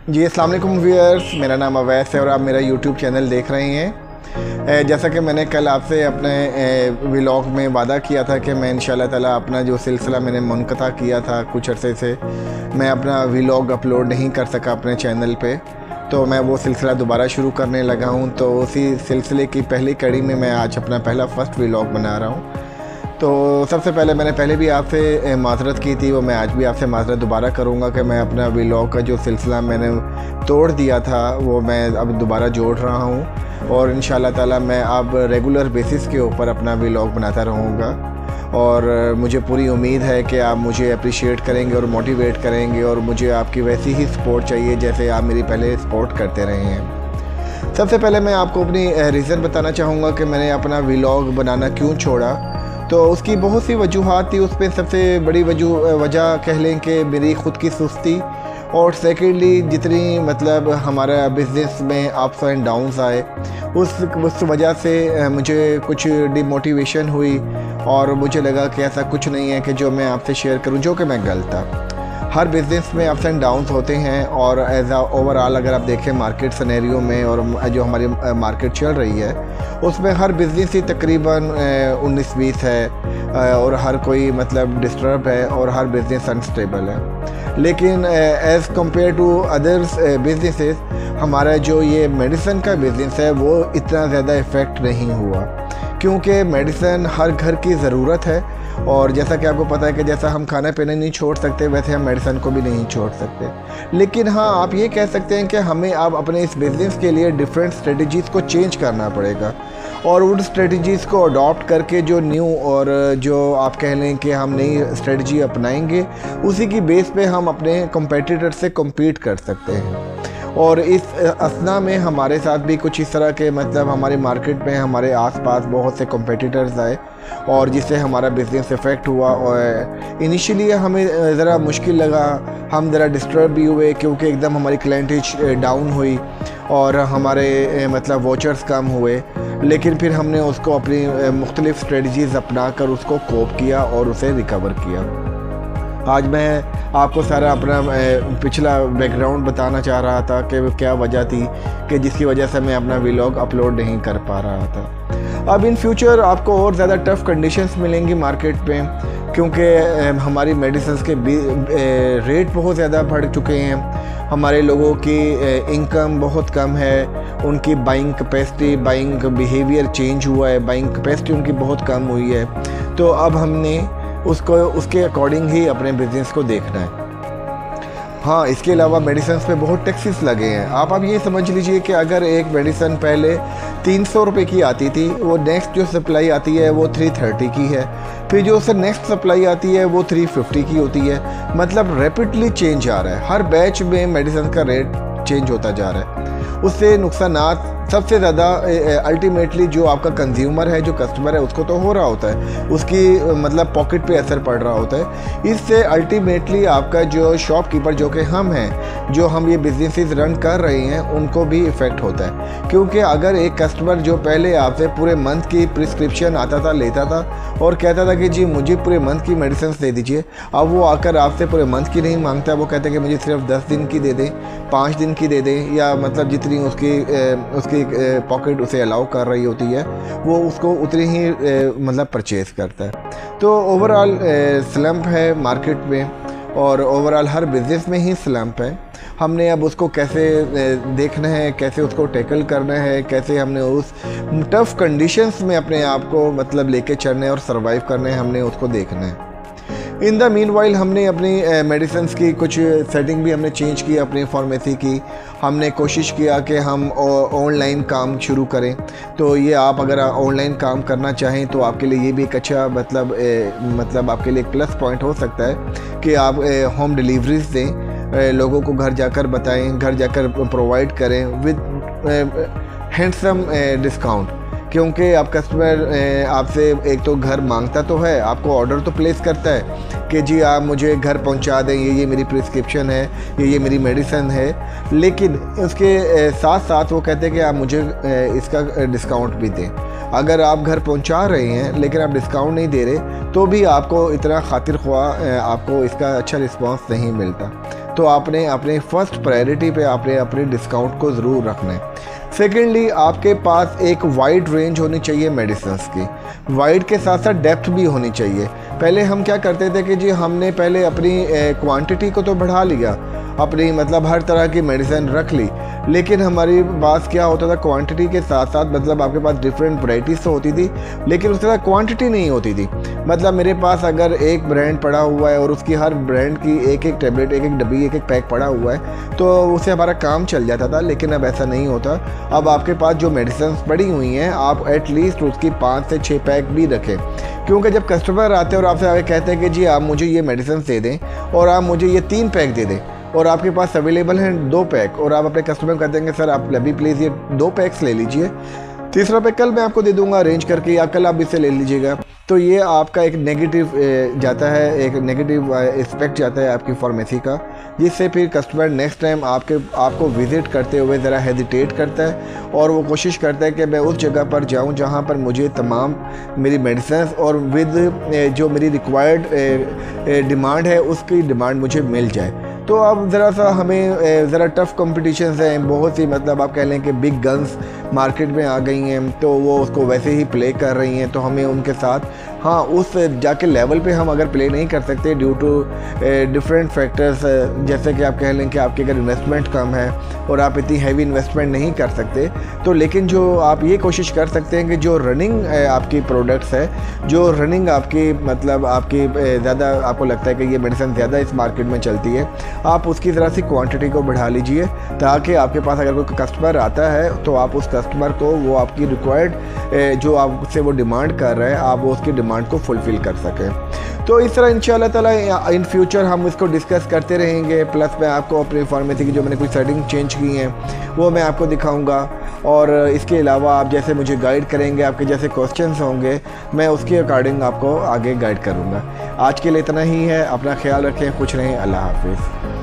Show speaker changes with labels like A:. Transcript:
A: जी अस्सलाम वालेकुम व्यूअर्स, मेरा नाम अवैस है और आप मेरा यूट्यूब चैनल देख रहे हैं। जैसा कि मैंने कल आपसे अपने व्लॉग में वादा किया था कि मैं इंशाल्लाह ताला अपना जो सिलसिला मैंने मुनक़ता किया था कुछ अरसे से, मैं अपना व्लॉग अपलोड नहीं कर सका अपने चैनल पे, तो मैं वो सिलसिला दोबारा शुरू करने लगा हूँ। तो उसी सिलसिले की पहली कड़ी में मैं आज अपना पहला फ़र्स्ट व्लॉग बना रहा हूँ। तो सबसे पहले मैंने पहले भी आपसे माज़रत की थी, वो मैं आज भी आपसे माज़रत दोबारा करूँगा कि मैं अपना व्लॉग का जो सिलसिला मैंने तोड़ दिया था वो मैं अब दोबारा जोड़ रहा हूँ और इंशाल्लाह ताला मैं अब रेगुलर बेसिस के ऊपर अपना व्लॉग बनाता रहूँगा। और मुझे पूरी उम्मीद है कि आप मुझे अप्रिशिएट करेंगे और मोटिवेट करेंगे और मुझे आपकी वैसी ही सपोर्ट चाहिए जैसे आप मेरी पहले सपोर्ट करते रहे हैं। सबसे पहले मैं आपको अपनी रीज़न बताना चाहूँगा कि मैंने अपना व्लॉग बनाना क्यों छोड़ा। तो उसकी बहुत सी वजूहात थी, उस पर सबसे बड़ी वजह कह लें कि मेरी ख़ुद की सुस्ती, और सेकेंडली जितनी मतलब हमारा बिज़नेस में अप्स एंड डाउन्स आए उस वजह से मुझे कुछ डिमोटिवेशन हुई और मुझे लगा कि ऐसा कुछ नहीं है कि जो मैं आपसे शेयर करूं, जो कि मैं गलत था। हर बिज़नेस में अप्स एंड डाउन्स होते हैं और एज आ ओवरऑल अगर आप देखें मार्केट सिनेरियो में और जो हमारी मार्केट चल रही है उसमें हर बिज़नेस ही तकरीबन 19-20 है और हर कोई मतलब डिस्टर्ब है और हर बिज़नेस अनस्टेबल है। लेकिन as compare to others businesses हमारा जो ये मेडिसिन का बिज़नेस है वो इतना ज़्यादा इफ़ेक्ट नहीं हुआ, क्योंकि मेडिसिन हर घर की ज़रूरत है। और जैसा कि आपको पता है कि जैसा हम खाना पीना नहीं छोड़ सकते वैसे हम मेडिसिन को भी नहीं छोड़ सकते। लेकिन हाँ, आप ये कह सकते हैं कि हमें अब अपने इस बिज़नेस के लिए डिफरेंट स्ट्रेटजीज़ को चेंज करना पड़ेगा और उन स्ट्रेटजीज़ को अडॉप्ट करके जो न्यू और जो आप कह लें कि हम नई स्ट्रेटजी अपनाएंगे उसी की बेस पे हम अपने कंपेटिटर से कम्पीट कर सकते हैं। और इस असना में हमारे साथ भी कुछ इस तरह के मतलब हमारे मार्केट में हमारे आसपास बहुत से कंपेटिटर्स आए और जिससे हमारा बिज़नेस इफ़ेक्ट हुआ। और इनिशियली हमें ज़रा मुश्किल लगा, हम ज़रा डिस्टर्ब भी हुए क्योंकि एकदम हमारी क्लाइंटेज डाउन हुई और हमारे मतलब वॉचर्स कम हुए। लेकिन फिर हमने उसको अपनी मुख्तलिफ़ स्ट्रेटजीज़ अपना कर उसको कोप किया और उसे रिकवर किया। आज मैं आपको सारा अपना पिछला बैकग्राउंड बताना चाह रहा था कि क्या वजह थी कि जिसकी वजह से मैं अपना व्लॉग अपलोड नहीं कर पा रहा था। अब इन फ्यूचर आपको और ज़्यादा टफ़ कंडीशंस मिलेंगी मार्केट में, क्योंकि हमारी मेडिसिन के रेट बहुत ज़्यादा बढ़ चुके हैं। हमारे लोगों की इनकम बहुत कम है, उनकी buying capacity, buying behaviour change हुआ है, बाइंग कैपेसिटी उनकी बहुत कम हुई है। तो अब हमने उसके अकॉर्डिंग ही अपने बिज़नेस को देखना है। हाँ, इसके अलावा मेडिसिन पे बहुत टैक्सेस लगे हैं। आप अब ये समझ लीजिए कि अगर एक मेडिसिन पहले 300 रुपये की आती थी, वो नेक्स्ट जो सप्लाई आती है वो 330 की है, फिर जो उससे नेक्स्ट सप्लाई आती है वो 350 की होती है। मतलब रैपिडली चेंज आ रहा है, हर बैच में मेडिसिन का रेट चेंज होता जा रहा है। उससे नुकसानात सबसे ज़्यादा अल्टीमेटली जो आपका कंज्यूमर है, जो कस्टमर है, उसको तो हो रहा होता है, उसकी मतलब पॉकेट पे असर पड़ रहा होता है। इससे अल्टीमेटली आपका जो शॉपकीपर जो कि हम हैं, जो हम ये बिजनेसेस रन कर रहे हैं, उनको भी इफ़ेक्ट होता है। क्योंकि अगर एक कस्टमर जो पहले आपसे पूरे मंथ की प्रिस्क्रिप्शन आता था, लेता था और कहता था कि जी मुझे पूरे मंथ की मेडिसिन दे दीजिए, अब वो आकर आपसे पूरे मंथ की नहीं मांगता, वो कहता है कि मुझे सिर्फ 10 दिन की दे दें, 5 दिन की दे दें, या मतलब जितनी उसकी पॉकेट उसे अलाउ कर रही होती है वो उसको उतनी ही मतलब परचेज़ करता है। तो ओवरऑल स्लम्प है मार्केट में और ओवरऑल हर बिज़नेस में ही स्लम्प है। हमने अब उसको कैसे देखना है, कैसे उसको टैकल करना है, कैसे हमने उस टफ़ कंडीशंस में अपने आप को मतलब लेके चलना है और सर्वाइव करना है, हमने उसको देखना है। इन द मीन वाइल हमने अपनी मेडिसिन की कुछ सेटिंग भी हमने चेंज की, अपनी फार्मेसी की। हमने कोशिश किया कि हम ऑनलाइन काम शुरू करें। तो ये आप अगर ऑनलाइन काम करना चाहें तो आपके लिए ये भी एक अच्छा मतलब आपके लिए एक प्लस पॉइंट हो सकता है कि आप होम डिलीवरीज दें, लोगों को घर जाकर बताएं, घर जाकर प्रोवाइड करें विद हैंडसम डिस्काउंट। क्योंकि आप कस्टमर आपसे एक तो घर मांगता तो है, आपको ऑर्डर तो प्लेस करता है कि जी आप मुझे घर पहुंचा दें, ये मेरी प्रिस्क्रिप्शन है, ये मेरी मेडिसिन है। लेकिन उसके साथ साथ वो कहते हैं कि आप मुझे इसका डिस्काउंट भी दें। अगर आप घर पहुंचा रहे हैं लेकिन आप डिस्काउंट नहीं दे रहे तो भी आपको इतना खातिर ख्वाह आपको इसका अच्छा रिस्पांस नहीं मिलता। तो आपने अपने फर्स्ट प्रायोरिटी पे आपने अपने डिस्काउंट को ज़रूर रखना है। सेकेंडली, आपके पास एक वाइड रेंज होनी चाहिए मेडिसिन्स की, वाइड के साथ साथ डेप्थ भी होनी चाहिए। पहले हम क्या करते थे कि जी हमने पहले अपनी क्वांटिटी को तो बढ़ा लिया, अपनी मतलब हर तरह की मेडिसिन रख ली, लेकिन हमारी पास क्या होता था, क्वांटिटी के साथ साथ मतलब आपके पास डिफरेंट वैराइटीज़ तो होती थी, लेकिन उसके साथ क्वांटिटी नहीं होती थी। मतलब मेरे पास अगर एक ब्रांड पड़ा हुआ है और उसकी हर ब्रांड की एक एक टेबलेट, एक एक डब्बी, एक एक पैक पड़ा हुआ है, तो उससे हमारा काम चल जाता था। लेकिन अब ऐसा नहीं होता। अब आपके पास जो मेडिसिन पड़ी हुई हैं, आप एटलीस्ट उसकी 5 से 6 पैक भी रखें, क्योंकि जब कस्टमर आते हैं और आपसे आगे कहते हैं कि जी आप मुझे ये मेडिसिन दे दें और आप मुझे ये 3 पैक दे दें, और आपके पास अवेलेबल हैं 2 पैक, और आप अपने कस्टमर को कहते हैं सर आप अभी प्लीज़ ये 2 पैक्स ले लीजिए, तीसरा पैक कल मैं आपको दे दूंगा अरेंज करके, या कल आप इससे ले लीजिएगा, तो ये आपका एक नेगेटिव जाता है, एक नेगेटिव एस्पेक्ट जाता है आपकी फार्मेसी का, जिससे फिर कस्टमर नेक्स्ट टाइम आपको विज़िट करते हुए ज़रा हेजिटेट करता है और वो कोशिश करता है कि मैं उस जगह पर जाऊं जहां पर मुझे तमाम मेरी मेडिसिन और विद जो मेरी रिक्वायर्ड डिमांड है उसकी डिमांड मुझे मिल जाए। तो अब ज़रा सा हमें ज़रा टफ़ कॉम्पिटिशन्स हैं, बहुत सी मतलब आप कह लें कि बिग गन्स मार्केट में आ गई हैं, तो वो उसको वैसे ही प्ले कर रही हैं, तो हमें उनके साथ हाँ उस जाके लेवल पे हम अगर प्ले नहीं कर सकते ड्यू टू डिफरेंट फैक्टर्स, जैसे कि आप कह लें कि आपकी अगर इन्वेस्टमेंट कम है और आप इतनी हैवी इन्वेस्टमेंट नहीं कर सकते, तो लेकिन जो आप ये कोशिश कर सकते हैं कि जो रनिंग आपकी प्रोडक्ट्स है, जो रनिंग आपकी मतलब आपकी ज़्यादा आपको लगता है कि ये मेडिसिन ज़्यादा इस मार्केट में चलती है, आप उसकी ज़रा सी क्वांटिटी को बढ़ा लीजिए, ताकि आपके पास अगर कोई कस्टमर आता है तो आप उस कस्टमर को वो आपकी रिक्वायर्ड जो आपसे वो डिमांड कर रहे हैं, आप वो उसकी डिमांड को फुलफ़िल कर सकें। तो इस तरह इंशाल्लाह ताला इन फ्यूचर हम इसको डिस्कस करते रहेंगे। प्लस मैं आपको अपनी फार्मेसी की जो मैंने कुछ सेटिंग चेंज की हैं वो मैं आपको दिखाऊंगा, और इसके अलावा आप जैसे मुझे गाइड करेंगे, आपके जैसे क्वेश्चंस होंगे, मैं उसके अकॉर्डिंग आपको आगे गाइड करूंगा। आज के लिए इतना ही है, अपना ख्याल रखें, खुश रहें, अल्लाह हाफिज़।